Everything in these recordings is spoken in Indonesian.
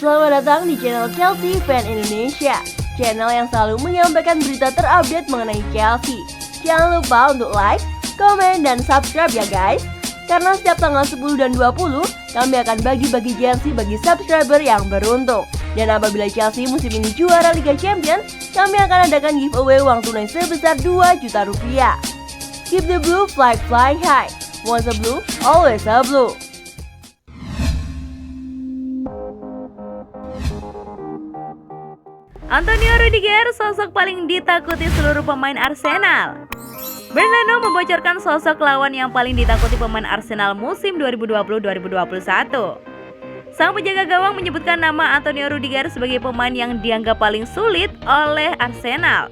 selamat datang di channel Chelsea Fan Indonesia, channel yang selalu menyampaikan berita terupdate mengenai Chelsea. Jangan lupa untuk like, komen, dan subscribe ya guys. Karena setiap tanggal 10 dan 20, kami akan bagi-bagi jersey bagi subscriber yang beruntung. Dan apabila Chelsea musim ini juara Liga Champions, kami akan adakan giveaway uang tunai sebesar 2 juta rupiah. Keep the blue flag flying high. Once a blue, always a blue. Antonio Rudiger, sosok paling ditakuti seluruh pemain Arsenal. Bernd Leno membocorkan sosok lawan yang paling ditakuti pemain Arsenal musim 2020-2021. Sang penjaga gawang menyebutkan nama Antonio Rudiger sebagai pemain yang dianggap paling sulit oleh Arsenal.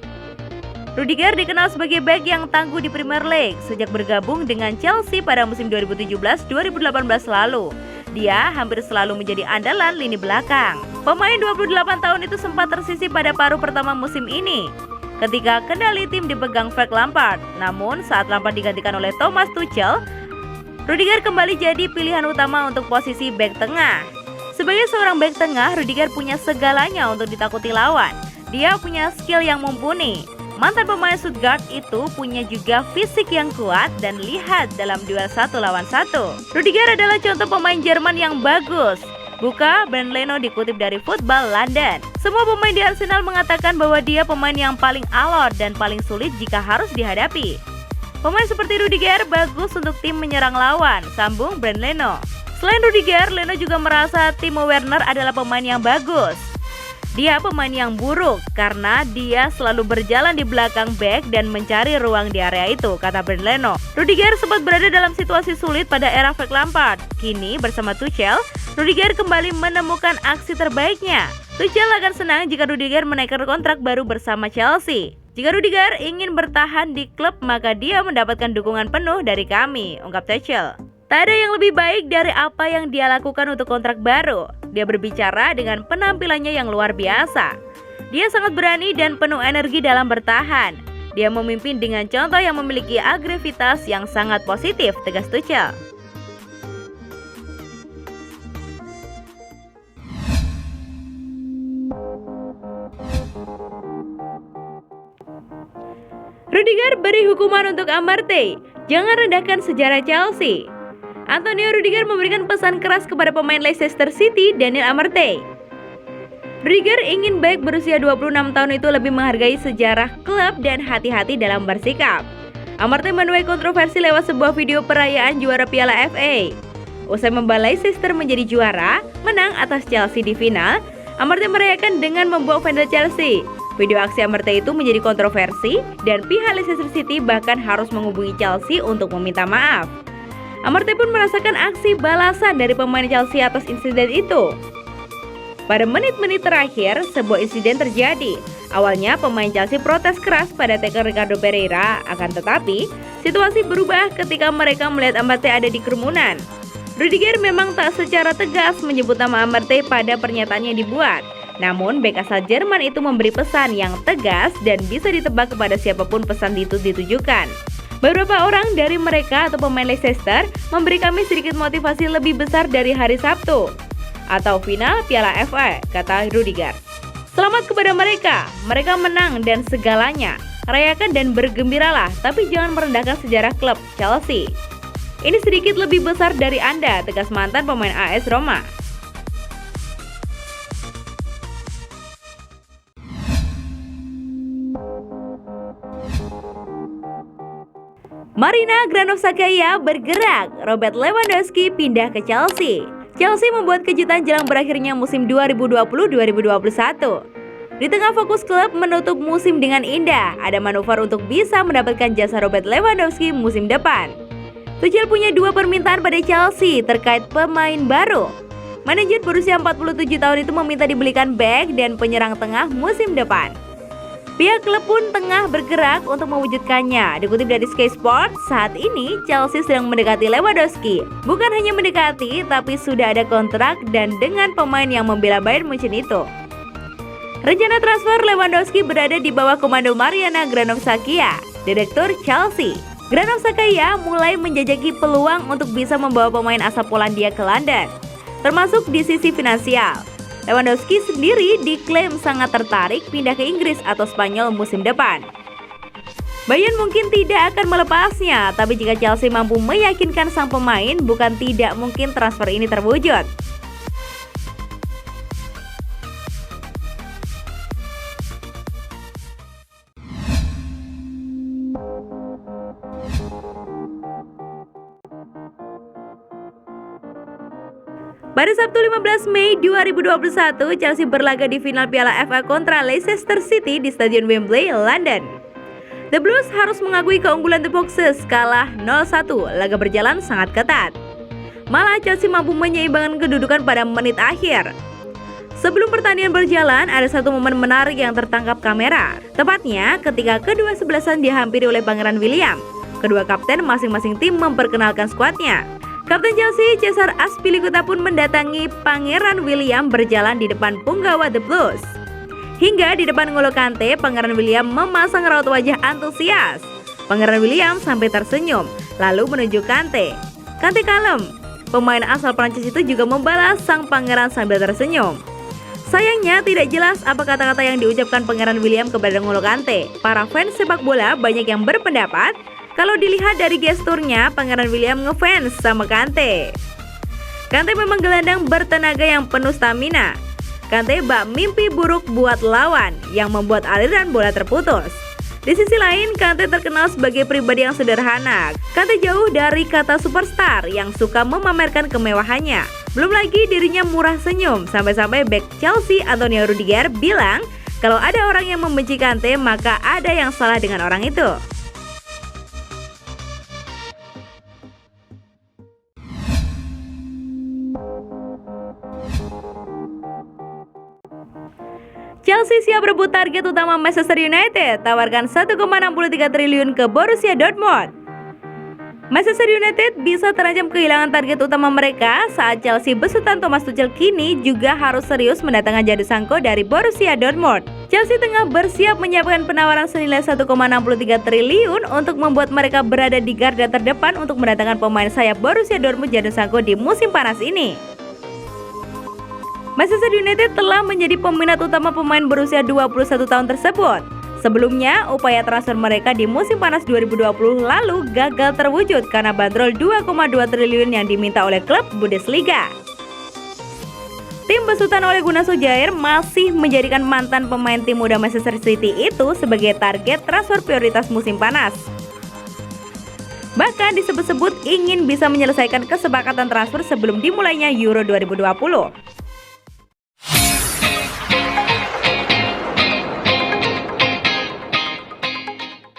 Rudiger dikenal sebagai bek yang tangguh di Premier League sejak bergabung dengan Chelsea pada musim 2017-2018 lalu. Dia hampir selalu menjadi andalan lini belakang. Pemain 28 tahun itu sempat tersisih pada paruh pertama musim ini ketika kendali tim dipegang Frank Lampard. Namun saat Lampard digantikan oleh Thomas Tuchel, Rudiger kembali jadi pilihan utama untuk posisi bek tengah. Sebagai seorang bek tengah, Rudiger punya segalanya untuk ditakuti lawan. Dia punya skill yang mumpuni. Mantan pemain Stuttgart itu punya juga fisik yang kuat dan lihat dalam duel 1 lawan 1. Rudiger adalah contoh pemain Jerman yang bagus. Buka Bernd Leno dikutip dari Football London. Semua pemain di Arsenal mengatakan bahwa dia pemain yang paling alot dan paling sulit jika harus dihadapi. Pemain seperti Rudiger bagus untuk tim menyerang lawan, sambung Bernd Leno. Selain Rudiger, Leno juga merasa Timo Werner adalah pemain yang bagus. Dia pemain yang buruk karena dia selalu berjalan di belakang bek dan mencari ruang di area itu, kata Bernd Leno. Rudiger sempat berada dalam situasi sulit pada era Frank Lampard. Kini bersama Tuchel, Rudiger kembali menemukan aksi terbaiknya. Tuchel akan senang jika Rudiger menaikkan kontrak baru bersama Chelsea. Jika Rudiger ingin bertahan di klub, maka dia mendapatkan dukungan penuh dari kami, ungkap Tuchel. Tak ada yang lebih baik dari apa yang dia lakukan untuk kontrak baru. Dia berbicara dengan penampilannya yang luar biasa. Dia sangat berani dan penuh energi dalam bertahan. Dia memimpin dengan contoh yang memiliki agresivitas yang sangat positif, tegas Tuchel. Rudiger beri hukuman untuk Amartey. Jangan rendahkan sejarah Chelsea. Antonio Rudiger memberikan pesan keras kepada pemain Leicester City, Daniel Amartey. Rudiger ingin bek berusia 26 tahun itu lebih menghargai sejarah klub dan hati-hati dalam bersikap. Amartey menuai kontroversi lewat sebuah video perayaan juara Piala FA. Usai membawa Leicester menjadi juara, menang atas Chelsea di final, Amartey merayakan dengan membawa vendor Chelsea. Video aksi Amartey itu menjadi kontroversi dan pihak Leicester City bahkan harus menghubungi Chelsea untuk meminta maaf. Amartey pun merasakan aksi balasan dari pemain Chelsea atas insiden itu. Pada menit-menit terakhir, sebuah insiden terjadi. Awalnya pemain Chelsea protes keras pada tackle Ricardo Pereira, akan tetapi situasi berubah ketika mereka melihat Amartey ada di kerumunan. Rudiger memang tak secara tegas menyebut nama Amartey pada pernyataan yang dibuat. Namun bek asal Jerman itu memberi pesan yang tegas dan bisa ditebak kepada siapapun pesan itu ditujukan. Beberapa orang dari mereka atau pemain Leicester memberi kami sedikit motivasi lebih besar dari hari Sabtu atau final Piala FA, kata Rudiger. Selamat kepada mereka menang dan segalanya. Rayakan dan bergembiralah, tapi jangan merendahkan sejarah klub Chelsea. Ini sedikit lebih besar dari Anda, tegas mantan pemain AS Roma. Marina Granovskaya bergerak, Robert Lewandowski pindah ke Chelsea. Chelsea membuat kejutan jelang berakhirnya musim 2020-2021. Di tengah fokus klub menutup musim dengan indah, ada manuver untuk bisa mendapatkan jasa Robert Lewandowski musim depan. Tuchel punya 2 permintaan pada Chelsea terkait pemain baru. Manajer berusia 47 tahun itu meminta dibelikan bek dan penyerang tengah musim depan. Pihak klub pun tengah bergerak untuk mewujudkannya. Dikutip dari Sky Sports, saat ini Chelsea sedang mendekati Lewandowski. Bukan hanya mendekati, tapi sudah ada kontrak dan dengan pemain yang membela Bayern Munchen itu. Rencana transfer Lewandowski berada di bawah komando Mariana Granovskaya, direktur Chelsea. Granovskaya mulai menjajaki peluang untuk bisa membawa pemain asal Polandia ke London, termasuk di sisi finansial. Lewandowski sendiri diklaim sangat tertarik pindah ke Inggris atau Spanyol musim depan. Bayern mungkin tidak akan melepasnya, tapi jika Chelsea mampu meyakinkan sang pemain, bukan tidak mungkin transfer ini terwujud. Pada Sabtu 15 Mei 2021, Chelsea berlaga di final Piala FA kontra Leicester City di Stadion Wembley, London. The Blues harus mengakui keunggulan The Foxes, kalah 0-1, laga berjalan sangat ketat. Malah Chelsea mampu menyeimbangkan kedudukan pada menit akhir. Sebelum pertandingan berjalan, ada satu momen menarik yang tertangkap kamera. Tepatnya ketika kedua sebelasan dihampiri oleh Pangeran William. Kedua kapten masing-masing tim memperkenalkan skuadnya. Kapten Chelsea, Cesar Azpilicueta pun mendatangi Pangeran William berjalan di depan punggawa The Blues. Hingga di depan N'Golo Kante, Pangeran William memasang raut wajah antusias. Pangeran William sampai tersenyum, lalu menuju Kante. Kante kalem. Pemain asal Prancis itu juga membalas sang pangeran sambil tersenyum. Sayangnya tidak jelas apa kata-kata yang diucapkan Pangeran William kepada N'Golo Kante. Para fans sepak bola banyak yang berpendapat kalau dilihat dari gesturnya, Pangeran William ngefans sama Kante. Kante memang gelandang bertenaga yang penuh stamina. Kante bak mimpi buruk buat lawan yang membuat aliran bola terputus. Di sisi lain, Kante terkenal sebagai pribadi yang sederhana. Kante jauh dari kata superstar yang suka memamerkan kemewahannya. Belum lagi dirinya murah senyum, sampai-sampai bek Chelsea Antonio Rudiger bilang kalau ada orang yang membenci Kante, maka ada yang salah dengan orang itu. Chelsea siap rebut target utama Manchester United, tawarkan 1,63 triliun ke Borussia Dortmund. Manchester United bisa terancam kehilangan target utama mereka saat Chelsea besutan Thomas Tuchel kini juga harus serius mendatangkan Jadon Sancho dari Borussia Dortmund. Chelsea tengah bersiap menyiapkan penawaran senilai 1,63 triliun untuk membuat mereka berada di garda terdepan untuk mendatangkan pemain sayap Borussia Dortmund Jadon Sancho di musim panas ini. Manchester United telah menjadi peminat utama pemain berusia 21 tahun tersebut. Sebelumnya, upaya transfer mereka di musim panas 2020 lalu gagal terwujud karena bandrol 2,2 triliun yang diminta oleh klub Bundesliga. Tim besutan Ole Gunnar Solskjaer masih menjadikan mantan pemain tim muda Manchester City itu sebagai target transfer prioritas musim panas. Bahkan disebut-sebut ingin bisa menyelesaikan kesepakatan transfer sebelum dimulainya Euro 2020.